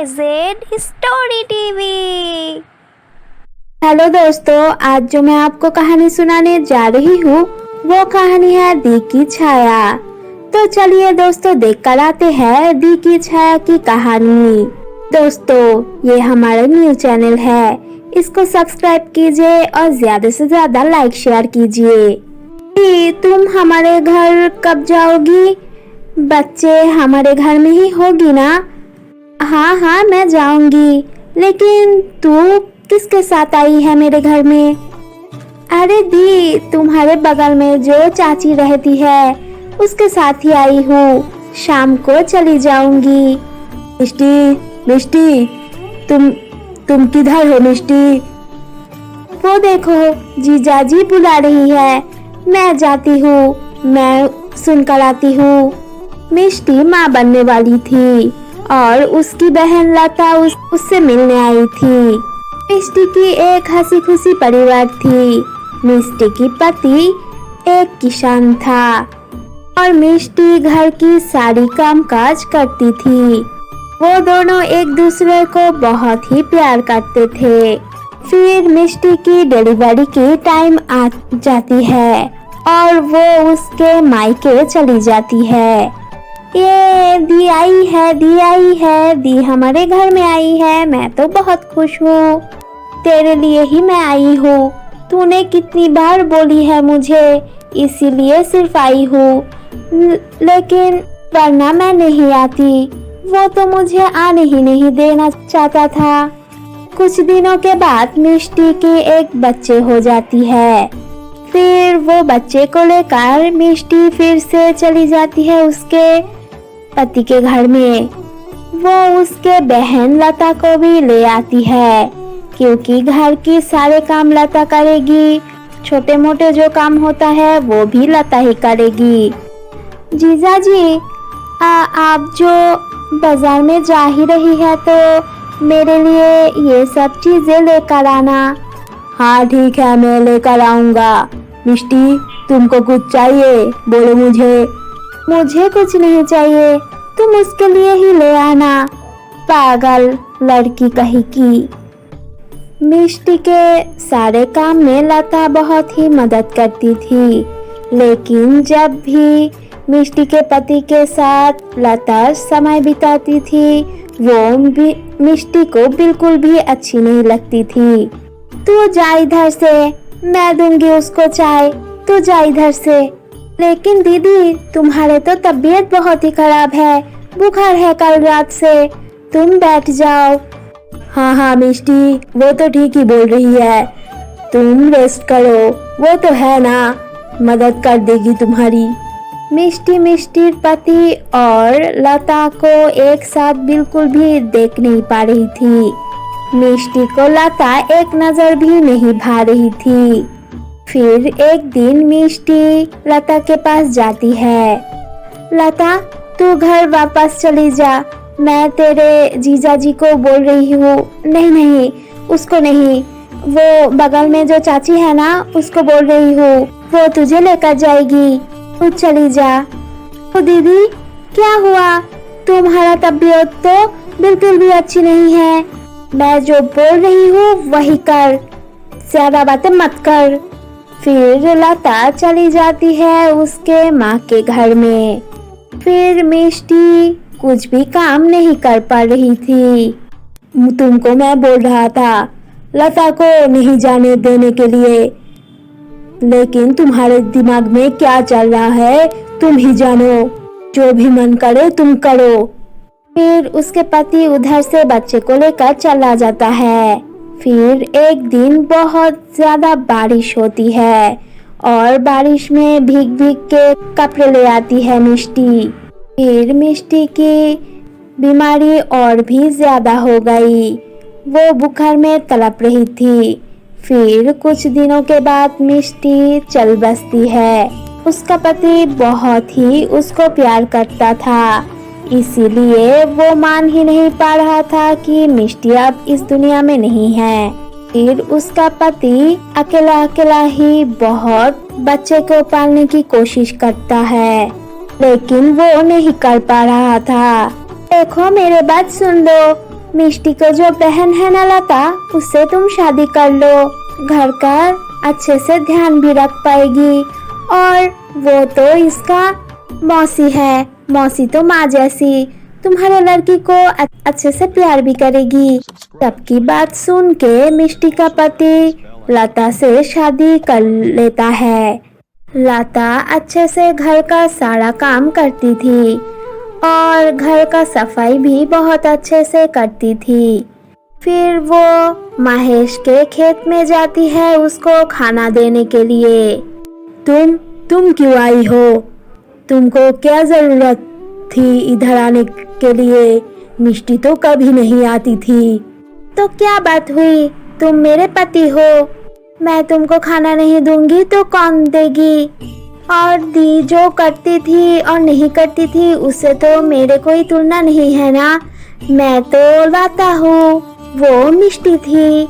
Z story TV. Hello दोस्तों, आज जो मैं आपको कहानी सुनाने जा रही हूँ वो कहानी है दी की छाया। तो चलिए दोस्तों, देख कर आते हैं दी की छाया की कहानी। दोस्तों, ये हमारा न्यू चैनल है, इसको सब्सक्राइब कीजिए और ज्यादा से ज्यादा लाइक शेयर कीजिए। दी, तुम हमारे घर कब जाओगी? बच्चे हमारे घर में ही होगी ना? हाँ हाँ, मैं जाऊंगी, लेकिन तू किसके साथ आई है मेरे घर में? अरे दी, तुम्हारे बगल में जो चाची रहती है उसके साथ ही आई हूँ, शाम को चली जाऊंगी। मिष्टी, तुम किधर हो मिष्टी? वो देखो, जीजाजी बुला रही है, मैं जाती हूँ, मैं सुनकर आती हूँ। मिष्टी माँ बनने वाली थी और उसकी बहन लता उससे मिलने आई थी। मिष्टी की एक हंसी खुशी परिवार थी। मिष्टी की पति एक किसान था और मिष्टी घर की सारी कामकाज करती थी। वो दोनों एक दूसरे को बहुत ही प्यार करते थे। फिर मिष्टी की डिलीवरी की टाइम आ जाती है और वो उसके मायके चली जाती है। ये दी आई है, दी हमारे घर में आई है, मैं तो बहुत खुश हूँ। तेरे लिए ही मैं आई हूँ, तूने कितनी बार बोली है मुझे, इसीलिए सिर्फ आई हूँ, लेकिन वरना मैं नहीं आती। वो तो मुझे आने ही नहीं देना चाहता था। कुछ दिनों के बाद मिष्टी की एक बच्चे हो जाती है। फिर वो बच्चे को लेकर मिष्टी फिर से चली जाती है उसके पति के घर में। वो उसके बहन लता को भी ले आती है, क्योंकि घर की सारे काम लता करेगी, छोटे मोटे जो काम होता है वो भी लता ही करेगी। जीजाजी, आप जो बाजार में जा ही रही है तो मेरे लिए ये सब चीजें लेकर आना। हाँ ठीक है, मैं लेकर आऊंगा। मिष्टी, तुमको कुछ चाहिए? बोलो मुझे कुछ नहीं चाहिए, तुम उसके लिए ही ले आना। पागल लड़की कहीं की। मिष्टी के सारे काम में लता बहुत ही मदद करती थी, लेकिन जब भी मिष्टी के पति के साथ लता समय बिताती थी वो भी मिष्टी को बिल्कुल भी अच्छी नहीं लगती थी। तू जा इधर से, मैं दूंगी उसको चाय, तू जा इधर से। लेकिन दीदी, तुम्हारे तो तबीयत बहुत ही खराब है, बुखार है कल रात से, तुम बैठ जाओ। हाँ मिष्टी, वो तो ठीक ही बोल रही है, तुम रेस्ट करो, वो तो है ना, मदद कर देगी तुम्हारी। मिष्टी पति और लता को एक साथ बिल्कुल भी देख नहीं पा रही थी। मिष्टी को लता एक नजर भी नहीं भा रही थी। फिर एक दिन मिष्टी लता के पास जाती है। लता, तू घर वापस चली जा, मैं तेरे जीजाजी को बोल रही हूँ। नहीं, उसको नहीं, वो बगल में जो चाची है ना उसको बोल रही हूँ, वो तुझे लेकर जाएगी, तू चली जा। तो दीदी, क्या हुआ? तुम्हारा तबीयत तो बिल्कुल भी अच्छी नहीं है, मैं जो बोल रही हूँ वही कर, ज्यादा बातें मत कर। फिर लता चली जाती है उसके माँ के घर में। फिर मिष्टी कुछ भी काम नहीं कर पा रही थी। तुमको मैं बोल रहा था लता को नहीं जाने देने के लिए, लेकिन तुम्हारे दिमाग में क्या चल रहा है तुम ही जानो, जो भी मन करे तुम करो। फिर उसके पति उधर से बच्चे को लेकर चला जाता है। फिर एक दिन बहुत ज्यादा बारिश होती है और बारिश में भीग के कपड़े ले आती है मिष्टी। फिर मिष्टी की बीमारी और भी ज्यादा हो गई, वो बुखार में तड़प रही थी। फिर कुछ दिनों के बाद मिष्टी चल बसती है। उसका पति बहुत ही उसको प्यार करता था, इसीलिए वो मान ही नहीं पा रहा था कि मिष्टी अब इस दुनिया में नहीं है। फिर उसका पति अकेला ही बहुत बच्चे को पालने की कोशिश करता है, लेकिन वो नहीं कर पा रहा था। देखो, मेरे बात सुन लो, मिष्टी को जो बहन है ना लता, उससे तुम शादी कर लो, घर का अच्छे से ध्यान भी रख पाएगी। और वो तो इसका मौसी है, मौसी तो माँ जैसी, तुम्हारे लड़की को अच्छे से प्यार भी करेगी। सबकी बात सुन के मिष्टी का पति लता से शादी कर लेता है। लता अच्छे से घर का सारा काम करती थी और घर का सफाई भी बहुत अच्छे से करती थी। फिर वो महेश के खेत में जाती है उसको खाना देने के लिए। तुम क्यों आई हो? तुमको क्या जरूरत थी इधर आने के लिए? मिष्टी तो कभी नहीं आती थी। तो क्या बात हुई? तुम मेरे पति हो, मैं तुमको खाना नहीं दूंगी तो कौन देगी? और दी जो करती थी और नहीं करती थी उससे तो मेरे कोई तुलना नहीं है ना। मैं तो लता हूँ, वो मिष्टी थी।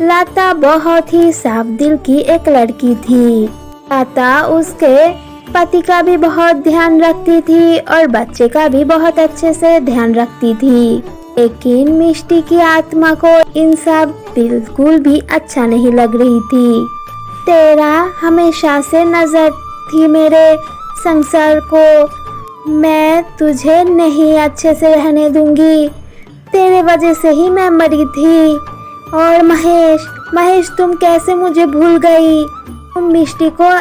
लता बहुत ही साफ दिल की एक लड़की थी। लता उसके पति का भी बहुत ध्यान रखती थी और बच्चे का भी बहुत अच्छे से ध्यान रखती थी। लेकिन मिष्टी की आत्मा को इन सब बिल्कुल भी अच्छा नहीं लग रही थी। तेरा हमेशा से नजर थी मेरे संसार को, मैं तुझे नहीं अच्छे से रहने दूंगी। तेरे वजह से ही मैं मरी थी। और महेश तुम कैसे मुझे भूल गई? तुम मिष्टी को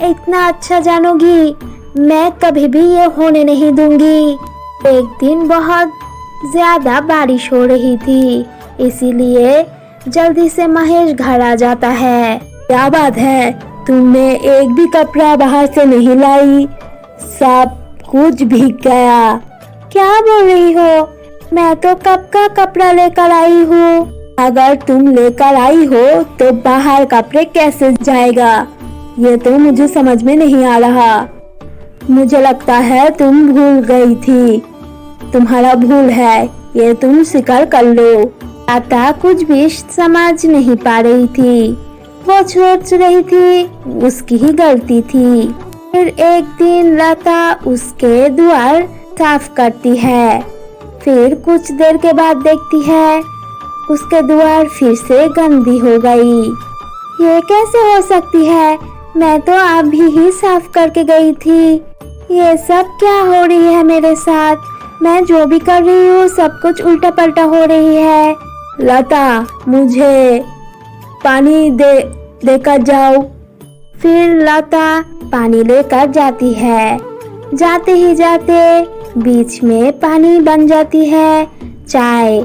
इतना अच्छा जानोगी, मैं कभी भी ये होने नहीं दूंगी। एक दिन बहुत ज्यादा बारिश हो रही थी, इसीलिए जल्दी से महेश घर आ जाता है। क्या बात है, तुमने एक भी कपड़ा बाहर से नहीं लाई, सब कुछ भीग गया। क्या बोल रही हो? मैं तो कब का कपड़ा लेकर आई हूँ। अगर तुम लेकर आई हो तो बाहर कपड़े कैसे जाएगा? ये तो मुझे समझ में नहीं आ रहा। मुझे लगता है तुम भूल गई थी, तुम्हारा भूल है, ये तुम स्वीकार कर लो। लता कुछ भी समझ नहीं पा रही थी, वो सोच रही थी उसकी ही गलती थी। फिर एक दिन लता उसके द्वार साफ करती है। फिर कुछ देर के बाद देखती है उसके द्वार फिर से गंदी हो गई। ये कैसे हो सकती है? मैं तो अभी ही साफ करके गई थी। ये सब क्या हो रही है मेरे साथ? मैं जो भी कर रही हूँ सब कुछ उल्टा पल्टा हो रही है। लता, मुझे पानी देकर जाओ। फिर लता पानी लेकर जाती है। जाते ही जाते बीच में पानी बन जाती है चाय।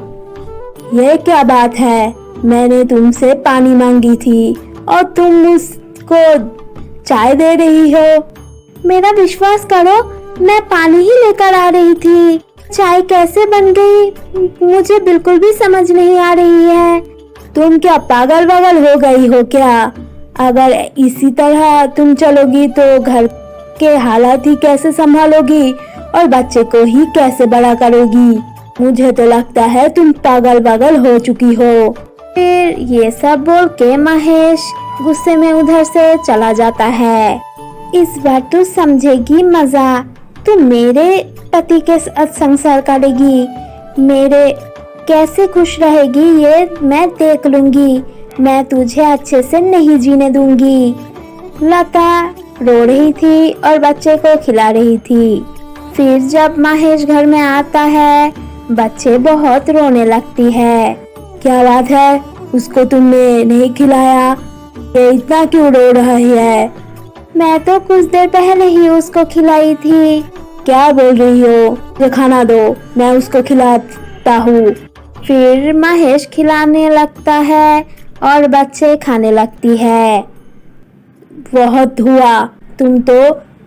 ये क्या बात है? मैंने तुमसे पानी मांगी थी और तुम मुझको चाय दे रही हो। मेरा विश्वास करो, मैं पानी ही लेकर आ रही थी। चाय कैसे बन गई मुझे बिल्कुल भी समझ नहीं आ रही है। तुम क्या पागल वागल हो गई हो क्या? अगर इसी तरह तुम चलोगी तो घर के हालात ही कैसे संभालोगी और बच्चे को ही कैसे बड़ा करोगी? मुझे तो लगता है तुम पागल वागल हो चुकी हो। फिर ये सब बोल के महेश गुस्से में उधर से चला जाता है। इस बार तू समझेगी मजा, तू मेरे पति के साथ संसार करेगी, मेरे कैसे खुश रहेगी ये मैं देख लूंगी। मैं तुझे अच्छे से नहीं जीने दूंगी। लता रो रही थी और बच्चे को खिला रही थी। फिर जब महेश घर में आता है, बच्चे बहुत रोने लगती है। क्या बात है, उसको तुमने नहीं खिलाया? ये इतना क्यों रो रही है? मैं तो कुछ देर पहले ही उसको खिलाई थी। क्या बोल रही हो? मुझे खाना दो, मैं उसको खिलाता हूँ। फिर महेश खिलाने लगता है और बच्चे खाने लगती है। बहुत हुआ, तुम तो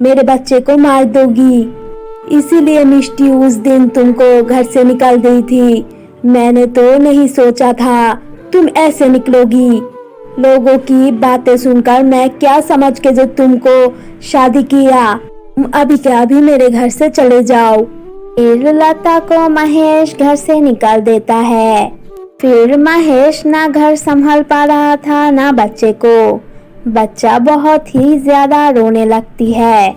मेरे बच्चे को मार दोगी, इसीलिए मिष्टी उस दिन तुमको घर से निकाल दी थी। मैंने तो नहीं सोचा था तुम ऐसे निकलोगी। लोगों की बातें सुनकर मैं क्या समझ के जो तुमको शादी किया। तुम अभी के अभी मेरे घर से चले जाओ। फिर लता को महेश घर से निकाल देता है। फिर महेश ना घर संभाल पा रहा था ना बच्चे को। बच्चा बहुत ही ज्यादा रोने लगती है।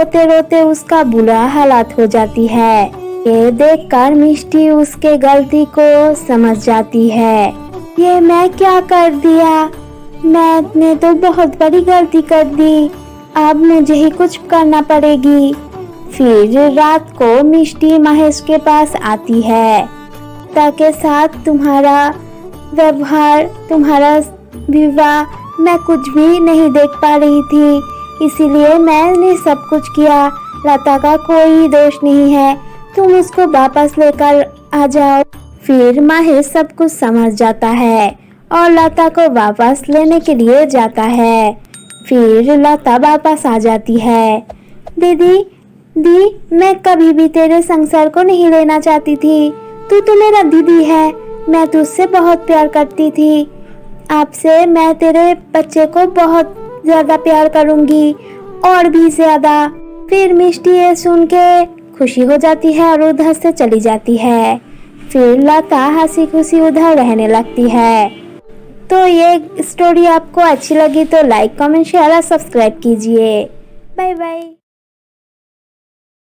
रोते रोते उसका बुरा हालत हो जाती है। ये देखकर मिष्टी उसके गलती को समझ जाती है। ये मैं क्या कर दिया, मैंने तो बहुत बड़ी गलती कर दी, अब मुझे ही कुछ करना पड़ेगी। फिर रात को मिष्टी महेश के पास आती है। ताके साथ तुम्हारा व्यवहार, तुम्हारा विवाह मैं कुछ भी नहीं देख पा रही थी, इसीलिए मैंने सब कुछ किया। लता का कोई दोष नहीं है, तुम उसको वापस लेकर आ जाओ। फिर महेश सब कुछ समझ जाता है और लता को वापस लेने के लिए जाता है। फिर लता वापस आ जाती है। दीदी मैं कभी भी तेरे संसार को नहीं लेना चाहती थी, तू तो मेरा दीदी है, मैं तुझसे बहुत प्यार करती थी, आपसे मैं तेरे बच्चे को बहुत ज्यादा प्यार करूंगी और भी ज्यादा। फिर मिष्टी ये सुन के खुशी हो जाती है और उधर से चली जाती है। फिर लता हंसी खुशी उधर रहने लगती है। तो ये स्टोरी आपको अच्छी लगी तो लाइक कमेंट शेयर और सब्सक्राइब कीजिए। Bye bye.